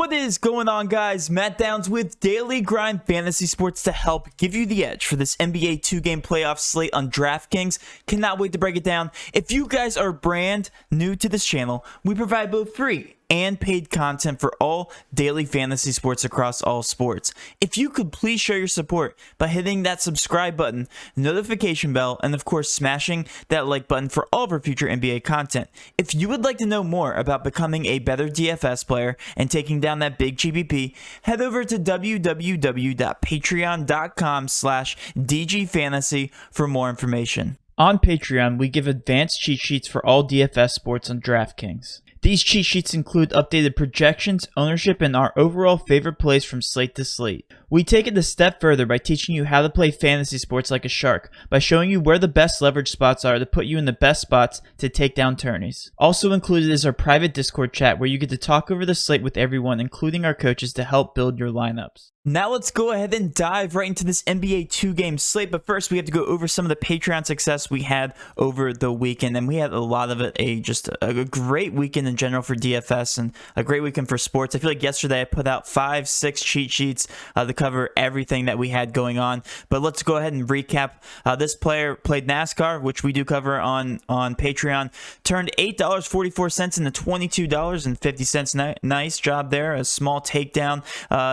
What is going on, guys? Matt Downs with Daily Grind Fantasy Sports to help give you the edge for this NBA 2-game playoff slate on DraftKings. Cannot wait to break it down. If you guys are brand new to this channel, we provide both free and paid content for all daily fantasy sports across all sports. If you could please show your support by hitting that subscribe button, notification bell, and of course smashing that like button for all of our future NBA content. If you would like to know more about becoming a better DFS player and taking down that big GPP, head over to www.patreon.com/DGFantasy for more information. On Patreon, we give advanced cheat sheets for all DFS sports on DraftKings. These cheat sheets include updated projections, ownership, and our overall favorite plays from slate to slate. We take it a step further by teaching you how to play fantasy sports like a shark, by showing you where the best leverage spots are to put you in the best spots to take down tourneys. Also included is our private Discord chat where you get to talk over the slate with everyone, including our coaches, to help build your lineups. Now let's go ahead and dive right into this NBA 2-game slate, but first we have to go over some of the Patreon success we had over the weekend, and we had a lot of it, just a great weekend in general for DFS and a great weekend for sports. I feel like yesterday I put out 5-6 cheat sheets to cover everything that we had going on, but let's go ahead and recap. This player played NASCAR, which we do cover on Patreon, turned $8.44 into $22.50. Nice job there, a small takedown,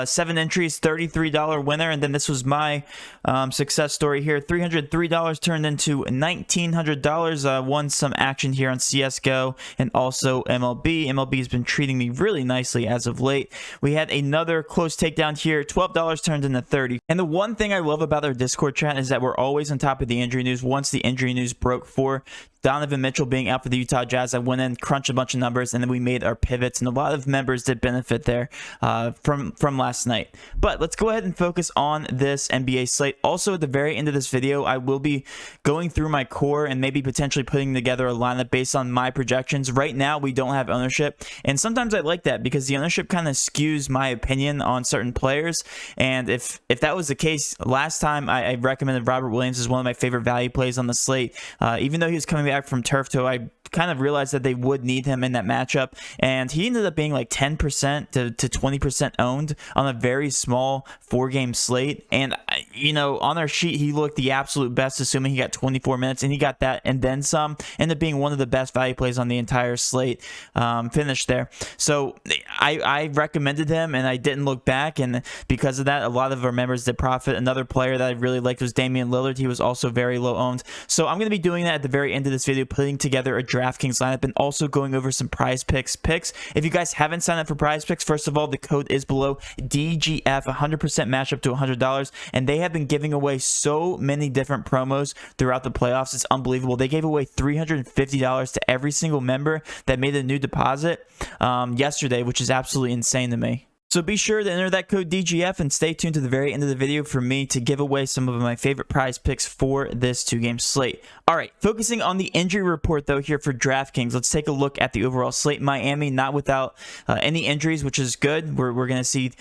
7 entries, $33 winner. And then this was my success story here. $303 turned into $1,900. Won some action here on CSGO and also MLB. MLB has been treating me really nicely as of late. We had another close takedown here. $12 turned into $30. And the one thing I love about our Discord chat is that we're always on top of the injury news. Once the injury news broke for Donovan Mitchell being out for the Utah Jazz, I went in, crunched a bunch of numbers, and then we made our pivots, and a lot of members did benefit there from last night. But let's go ahead and focus on this NBA slate. Also, at the very end of this video, I will be going through my core and maybe potentially putting together a lineup based on my projections. Right now, we don't have ownership, and sometimes I like that because the ownership kind of skews my opinion on certain players. And if that was the case last time, I recommended Robert Williams as one of my favorite value plays on the slate. Even though he was coming back from turf toe, I kind of realized that they would need him in that matchup, and he ended up being like 10% to 20% owned on a very small 4-game slate. And you know, on our sheet he looked the absolute best, assuming he got 24 minutes, and he got that and then some. Ended up being one of the best value plays on the entire slate. Finished there, so I recommended him and I didn't look back, and because of that a lot of our members did profit. Another player that I really liked was Damien Lillard. He was also very low owned, so I'm going to be doing that at the very end of this video, putting together a DraftKings lineup and also going over some prize picks. If you guys haven't signed up for prize picks, first of all, the code is below DGF, 100% match up to $100, and they have been giving away so many different promos throughout the playoffs. It's unbelievable. They gave away $350 to every single member that made a new deposit yesterday, which is absolutely insane to me. So be sure to enter that code DGF and stay tuned to the very end of the video for me to give away some of my favorite prize picks for this 2-game slate. All right, focusing on the injury report though here for DraftKings, let's take a look at the overall slate. Miami not without any injuries, which is good. We're going to see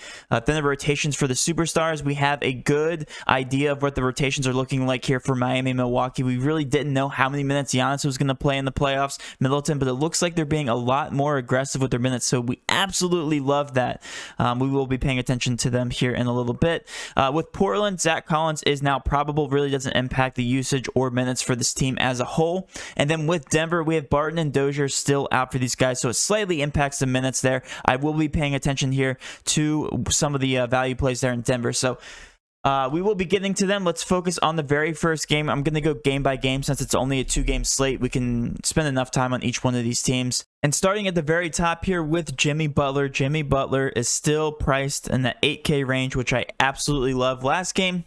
thinner rotations for the superstars. We have a good idea of what the rotations are looking like here for Miami and Milwaukee. We really didn't know how many minutes Giannis was going to play in the playoffs, Middleton, but it looks like they're being a lot more aggressive with their minutes, so we absolutely love that. We will be paying attention to them here in a little bit. With Portland, Zach Collins is now probable. Really doesn't impact the usage or minutes for this team as a whole. And then with Denver, we have Barton and Dozier still out for these guys, so it slightly impacts the minutes there. I will be paying attention here to some of the value plays there in Denver. So we will be getting to them. Let's focus on the very first game. I'm going to go game by game since it's only a 2-game slate. We can spend enough time on each one of these teams. And starting at the very top here with Jimmy Butler. Jimmy Butler is still priced in the 8K range, which I absolutely love. Last game,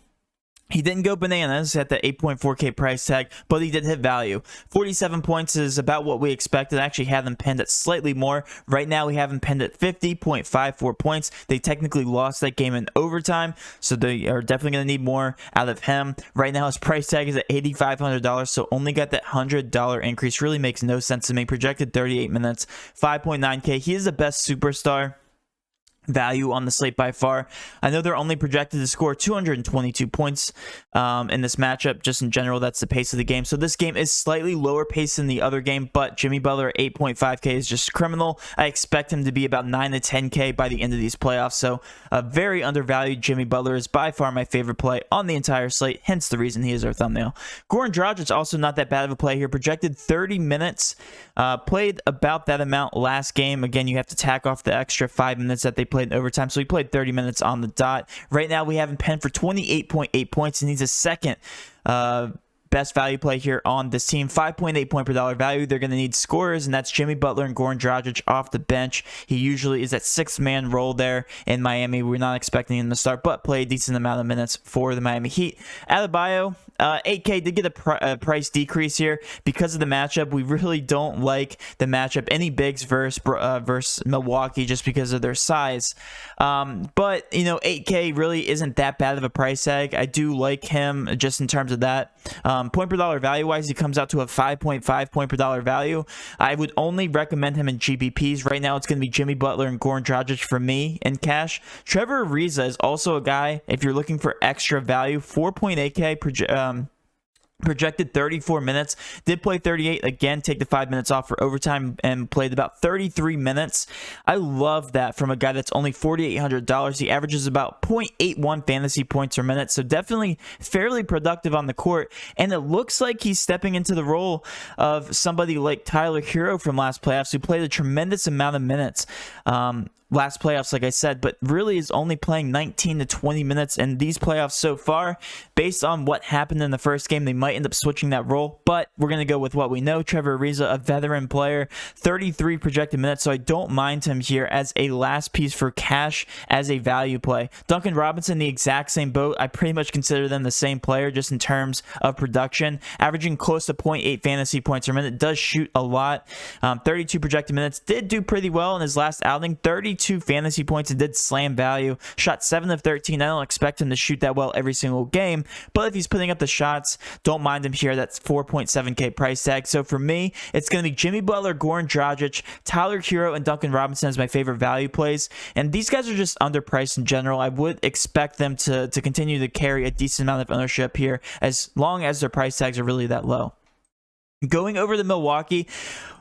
he didn't go bananas at the 8.4K price tag, but he did hit value. 47 points is about what we expected. I actually had them pinned at slightly more. Right now, we have him pinned at 50.54 points. They technically lost that game in overtime, so they are definitely going to need more out of him. Right now, his price tag is at $8,500, so only got that $100 increase. Really makes no sense to me. Projected 38 minutes, 5.9K. He is the best superstar value on the slate by far. I know they're only projected to score 222 points in this matchup. Just in general, that's the pace of the game. So this game is slightly lower pace than the other game, but Jimmy Butler 8.5K is just criminal. I expect him to be about 9 to 10K by the end of these playoffs. So a very undervalued Jimmy Butler is by far my favorite play on the entire slate, hence the reason he is our thumbnail. Goran Dragic also not that bad of a play here. Projected 30 minutes, played about that amount last game. Again, you have to tack off the extra 5 minutes that they played in overtime, so he played 30 minutes on the dot. Right now we have him penned for 28.8 points, and he's a second best value play here on this team. 5.8 point per dollar value. They're going to need scorers, and that's Jimmy Butler and Goran Dragic off the bench. He usually is that 6-man role there in Miami. We're not expecting him to start, but play a decent amount of minutes for the Miami Heat. Adebayo, 8K did get a price decrease here because of the matchup. We really don't like the matchup, any bigs versus Milwaukee, just because of their size. But, you know, 8K really isn't that bad of a price tag. I do like him just in terms of that. Point per dollar value wise, he comes out to a 5.5 point per dollar value. I would only recommend him in GPPs. Right now, it's going to be Jimmy Butler and Goran Dragic for me in cash. Trevor Ariza is also a guy, if you're looking for extra value, 4.8K projected 34 minutes, did play 38, again take the 5 minutes off for overtime and played about 33 minutes. I love that from a guy that's only $4,800. He averages about 0.81 fantasy points per minute, so definitely fairly productive on the court, and it looks like he's stepping into the role of somebody like Tyler Hero from last playoffs, who played a tremendous amount of minutes last playoffs, like I said, but really is only playing 19 to 20 minutes in these playoffs so far. Based on what happened in the first game, they might end up switching that role, but we're going to go with what we know. Trevor Ariza, a veteran player, 33 projected minutes, so I don't mind him here as a last piece for cash as a value play. Duncan Robinson, the exact same boat. I pretty much consider them the same player just in terms of production, averaging close to 0.8 fantasy points per minute, does shoot a lot. 32 projected minutes, did do pretty well in his last outing, 32 fantasy points, and did slam value, shot 7 of 13. I don't expect him to shoot that well every single game, but if he's putting up the shots, don't mind him here. That's 4.7K price tag. So for me, it's going to be Jimmy Butler, Goran Dragic, Tyler Hero, and Duncan Robinson as my favorite value plays, and these guys are just underpriced in general. I would expect them to continue to carry a decent amount of ownership here as long as their price tags are really that low. Going over to Milwaukee,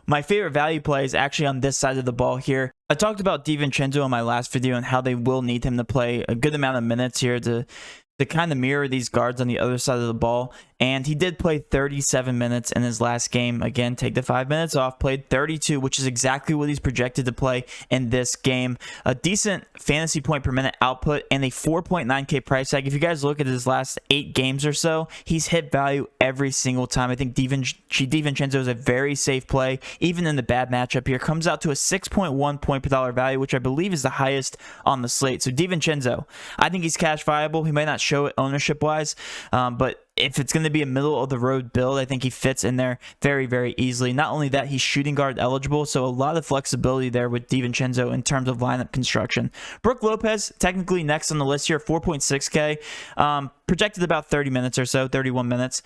my favorite value play is actually on this side of the ball here. I talked about DiVincenzo in my last video and how they will need him to play a good amount of minutes here to kind of mirror these guards on the other side of the ball. And he did play 37 minutes in his last game. Again, take the 5 minutes off, played 32, which is exactly what he's projected to play in this game. A decent fantasy point per minute output and a 4.9K price tag. If you guys look at his last 8 games or so, he's hit value every single time. I think DiVincenzo is a very safe play, even in the bad matchup here. Comes out to a 6.1 point per dollar value, which I believe is the highest on the slate. So DiVincenzo, I think he's cash viable. He might not show it ownership-wise, but if it's going to be a middle-of-the-road build, I think he fits in there very, very easily. Not only that, he's shooting guard eligible, so a lot of flexibility there with DiVincenzo in terms of lineup construction. Brook Lopez, technically next on the list here, 4.6K. Projected about 30 minutes or so, 31 minutes.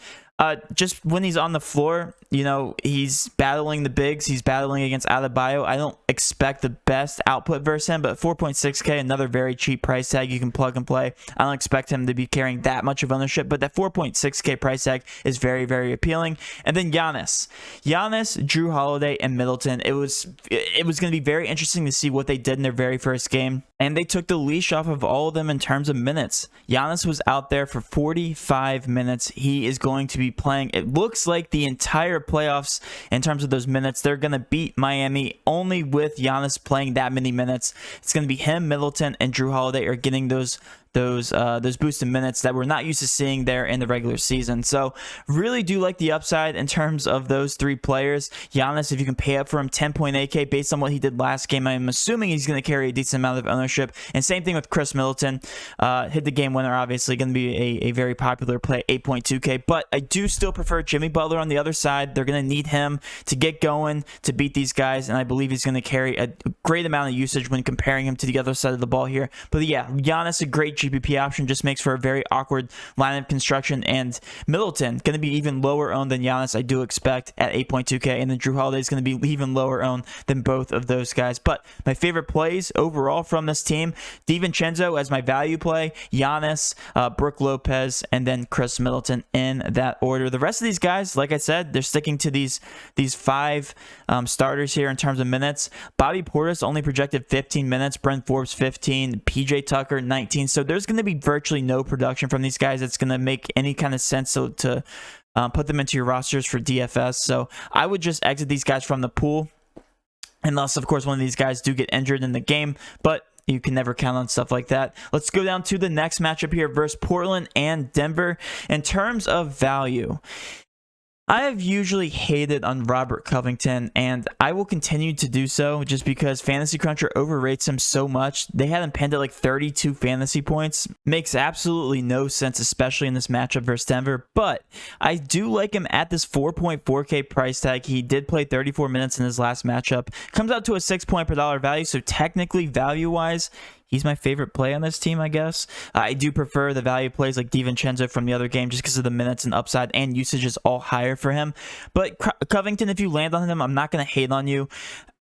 Just when he's on the floor, you know, he's battling the bigs. He's battling against Adebayo. I don't expect the best output versus him, but 4.6K, another very cheap price tag. You can plug and play. I don't expect him to be carrying that much of ownership, but that 4.6K price tag is very, very appealing. And then Giannis, Jrue Holiday, and Middleton. It was going to be very interesting to see what they did in their very first game. And they took the leash off of all of them in terms of minutes. Giannis was out there for 45 minutes. He is going to be playing, it looks like, the entire playoffs in terms of those minutes. They're going to beat Miami only with Giannis playing that many minutes. It's going to be him, Middleton, and Jrue Holiday are getting those boosted minutes that we're not used to seeing there in the regular season. So really do like the upside in terms of those 3 players. Giannis, if you can pay up for him, 10.8K based on what he did last game, I'm assuming he's going to carry a decent amount of ownership. And same thing with Chris Middleton. Hit the game winner, obviously going to be a very popular play, 8.2K. But I do still prefer Jimmy Butler on the other side. They're going to need him to get going to beat these guys, and I believe he's going to carry a great amount of usage when comparing him to the other side of the ball here. But yeah, Giannis, a great GPP option just makes for a very awkward lineup construction. And Middleton going to be even lower owned than Giannis, I do expect, at 8.2K, and then Drew Holiday is going to be even lower owned than both of those guys. But my favorite plays overall from this team: DiVincenzo as my value play, Giannis, Brook Lopez, and then Chris Middleton in that order. The rest of these guys, like I said, they're sticking to these 5 starters here in terms of minutes. Bobby Portis only projected 15 minutes, Brent Forbes 15, PJ Tucker 19. So there's going to be virtually no production from these guys that's going to make any kind of sense to put them into your rosters for DFS. So I would just exit these guys from the pool, unless, of course, one of these guys do get injured in the game. But you can never count on stuff like that. Let's go down to the next matchup here versus Portland and Denver. In terms of value, I have usually hated on Robert Covington, and I will continue to do so just because Fantasy Cruncher overrates him so much. They had him pinned at like 32 fantasy points. Makes absolutely no sense, especially in this matchup versus Denver, but I do like him at this 4.4K price tag. He did play 34 minutes in his last matchup. Comes out to a 6 point per dollar value, so technically value-wise, he's my favorite play on this team, I guess. I do prefer the value plays like DiVincenzo from the other game just because of the minutes and upside and usage is all higher for him. But Covington, if you land on him, I'm not going to hate on you.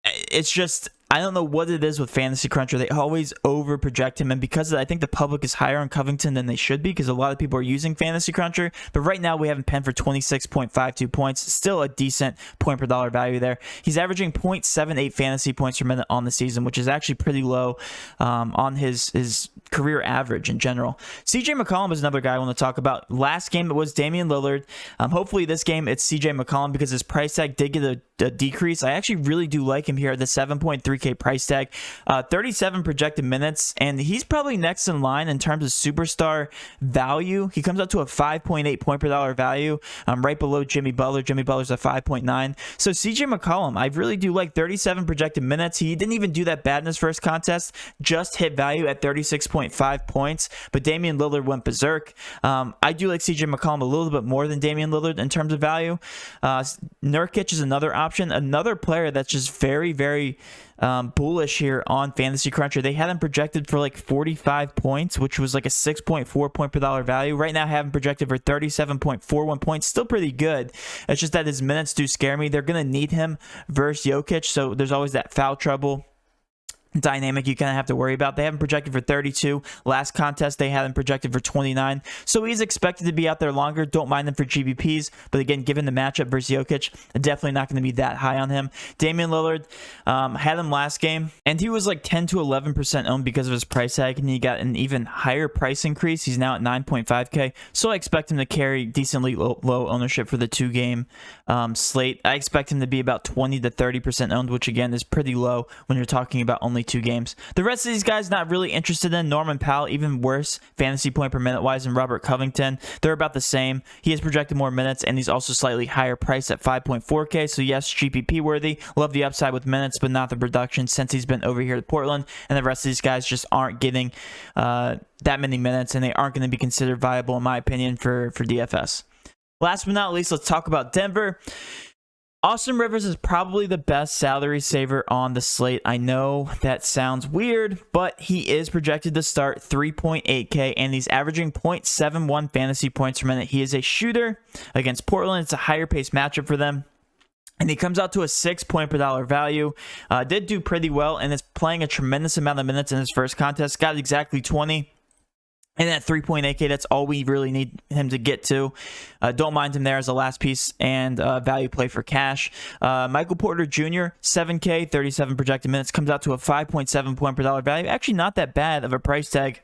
It's just, I don't know what it is with Fantasy Cruncher. They always over project him, and because of that, I think the public is higher on Covington than they should be because a lot of people are using Fantasy Cruncher. But right now we have him penned for 26.52 points, still a decent point per dollar value there. He's averaging 0.78 fantasy points per minute on the season, which is actually pretty low on his career average in general. CJ McCollum is another guy I want to talk about. Last game it was Damien Lillard. Hopefully this game it's CJ McCollum because his price tag did get a decrease. I actually really do like him here at the 7.3K price tag. 37 projected minutes, and he's probably next in line in terms of superstar value. He comes up to a 5.8 point per dollar value, right below Jimmy Butler. Jimmy Butler's at 5.9. So CJ McCollum, I really do like. 37 projected minutes. He didn't even do that bad in his first contest. Just hit value at 36.5 points, but Damian Lillard went berserk. I do like CJ McCollum a little bit more than Damian Lillard in terms of value. Nurkic is another option, another player that's just very, very bullish here on Fantasy Cruncher. They had him projected for like 45 points, which was like a 6.4 point per dollar value. Right now I have him projected for 37.41 points. Still pretty good. It's just that his minutes do scare me. They're going to need him versus Jokic, so there's always that foul trouble dynamic you kind of have to worry about. They have him projected for 32. Last contest they had him projected for 29, so he's expected to be out there longer. Don't mind him for GBPs, but again, given the matchup versus Jokic, definitely not going to be that high on him. Damian Lillard, had him last game, and he was like 10 to 11% owned because of his price tag, and he got an even higher price increase. He's now at 9.5K, so I expect him to carry decently low ownership for the 2-game slate. I expect him to be about 20 to 30% owned, which again is pretty low when you're talking about only 2 games. The rest of these guys not really interested in. Norman Powell, even worse fantasy point per minute wise than Robert Covington. They're about the same. He has projected more minutes, and he's also slightly higher priced at 5.4K. So yes, GPP worthy. Love the upside with minutes, but not the production since he's been over here at Portland. And the rest of these guys just aren't getting that many minutes, and they aren't going to be considered viable in my opinion for DFS. Last but not least, let's talk about Denver. Austin Rivers is probably the best salary saver on the slate. I know that sounds weird, but he is projected to start 3.8K, and he's averaging 0.71 fantasy points per minute. He is a shooter against Portland. It's a higher pace matchup for them, and he comes out to a 6 point per dollar value. Did do pretty well, and is playing a tremendous amount of minutes in his first contest. Got exactly 20. And at 3.8K, that's all we really need him to get to. Don't mind him there as a last piece and value play for cash. Michael Porter Jr., 7K, 37 projected minutes, comes out to a 5.7 point per dollar value. Actually, not that bad of a price tag.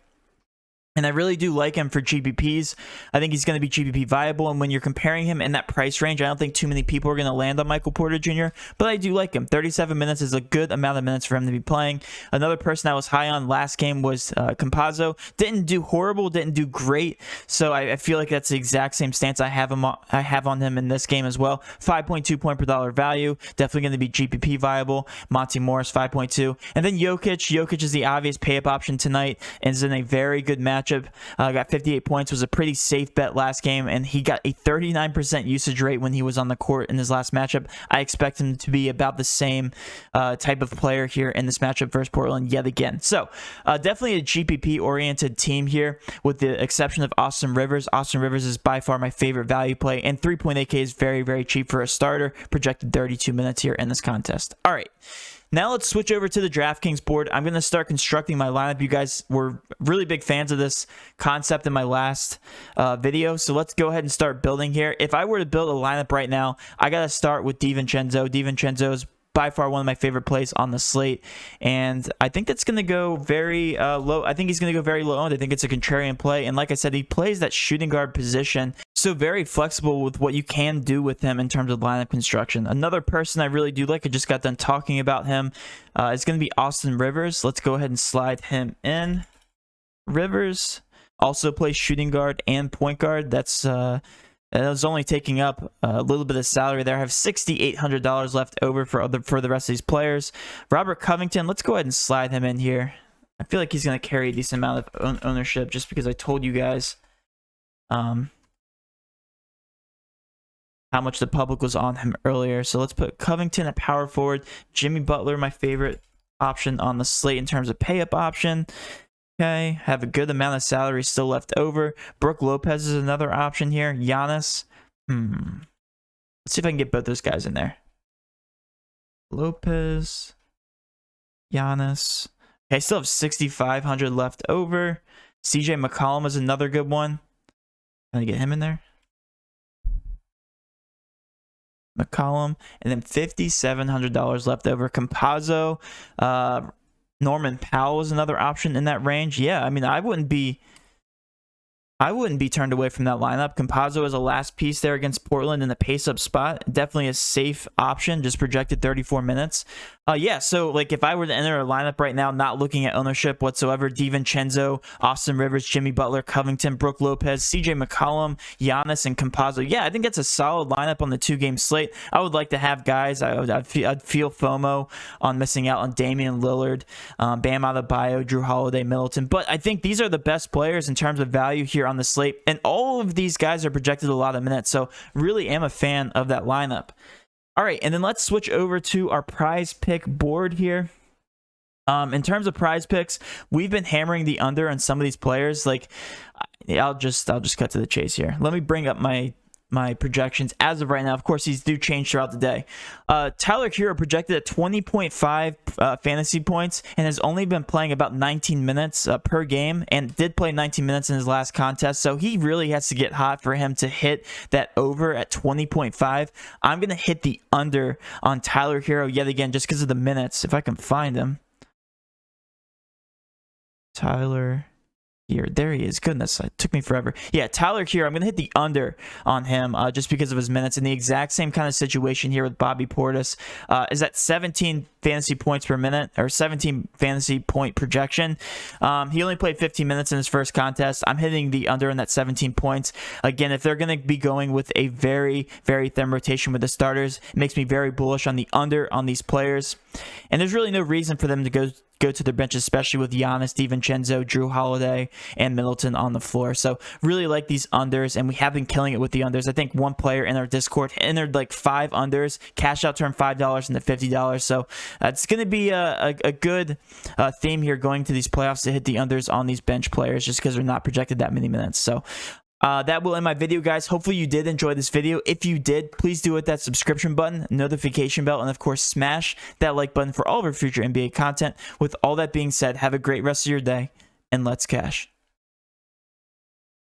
And I really do like him for GPPs. I think he's going to be GPP viable. And when you're comparing him in that price range, I don't think too many people are going to land on Michael Porter Jr. But I do like him. 37 minutes is a good amount of minutes for him to be playing. Another person I was high on last game was Campazzo. Didn't do horrible, didn't do great. So I feel like that's the exact same stance I have on him in this game as well. 5.2 point per dollar value. Definitely going to be GPP viable. Monty Morris, 5.2. And then Jokic. Jokic is the obvious pay-up option tonight and is in a very good matchup matchup. Got 58 points, was a pretty safe bet last game, and he got a 39% usage rate when he was on the court in his last matchup. I expect him to be about the same type of player here in this matchup versus Portland yet again. So definitely a GPP-oriented team here, with the exception of Austin Rivers. Austin Rivers is by far my favorite value play, and 3.8K is very, very cheap for a starter. Projected 32 minutes here in this contest. All right. Now let's switch over to the DraftKings board. I'm going to start constructing my lineup. You guys were really big fans of this concept in my last video, so let's go ahead and start building here. If I were to build a lineup right now, I got to start with DiVincenzo. DiVincenzo is by far one of my favorite plays on the slate, and I think that's going to go very low. I think he's going to go very low owned. I think it's a contrarian play, and like I said, he plays that shooting guard position, so very flexible with what you can do with him in terms of lineup construction. Another person I really do like, I just got done talking about him, is going to be Austin Rivers. Let's go ahead and slide him in. Rivers also plays shooting guard and point guard. That's it was only taking up a little bit of salary there. I have $6,800 left over for the rest of these players. Robert Covington, let's go ahead and slide him in here. I feel like he's going to carry a decent amount of ownership just because I told you guys how much the public was on him earlier. So let's put Covington at power forward. Jimmy Butler, my favorite option on the slate in terms of pay-up option. Okay, have a good amount of salary still left over. Brook Lopez is another option here. Giannis. Let's see if I can get both those guys in there. Lopez. Giannis. Okay, I still have $6,500 left over. CJ McCollum is another good one. Can I get him in there? McCollum. And then $5,700 left over. Campazzo. Norman Powell is another option in that range. Yeah, I mean, I wouldn't be turned away from that lineup. Campazzo is a last piece there against Portland in the pace-up spot. Definitely a safe option, just projected 34 minutes. Yeah, so like if I were to enter a lineup right now, not looking at ownership whatsoever, DiVincenzo, Austin Rivers, Jimmy Butler, Covington, Brook Lopez, CJ McCollum, Giannis, and Campazzo. Yeah, I think that's a solid lineup on the two-game slate. I would like to have guys. I'd feel FOMO on missing out on Damien Lillard, Bam Adebayo, Drew Holiday, Middleton. But I think these are the best players in terms of value here on the slate, and all of these guys are projected a lot of minutes, so really am a fan of that lineup. All right, and then let's switch over to our prize pick board here. In terms of prize picks, we've been hammering the under on some of these players. Like, I'll just cut to the chase here. Let me bring up my projections as of right now. Of course, these do change throughout the day. Tyler Hero projected at 20.5 fantasy points and has only been playing about 19 minutes per game, and did play 19 minutes in his last contest. So he really has to get hot for him to hit that over at 20.5. I'm going to hit the under on Tyler Hero yet again just because of the minutes, if I can find him. Tyler here. There he is. Goodness, it took me forever. Yeah, Tyler here. I'm going to hit the under on him just because of his minutes. In the exact same kind of situation here with Bobby Portis. Is at 17 fantasy points per minute, or 17 fantasy point projection. He only played 15 minutes in his first contest. I'm hitting the under on that 17 points. Again, if they're going to be going with a very, very thin rotation with the starters, it makes me very bullish on the under on these players. And there's really no reason for them to go to their bench, especially with Giannis, DiVincenzo, Drew Holiday, and Middleton on the floor. So really like these unders, and we have been killing it with the unders. I think one player in our Discord entered like 5 unders, cash out turned $5 into $50. So it's going to be a good theme here going to these playoffs to hit the unders on these bench players just because they're not projected that many minutes. So that will end my video, guys. Hopefully you did enjoy this video. If you did, please do hit that subscription button, notification bell, and of course smash that like button for all of our future NBA content. With all that being said, have a great rest of your day, and let's cash.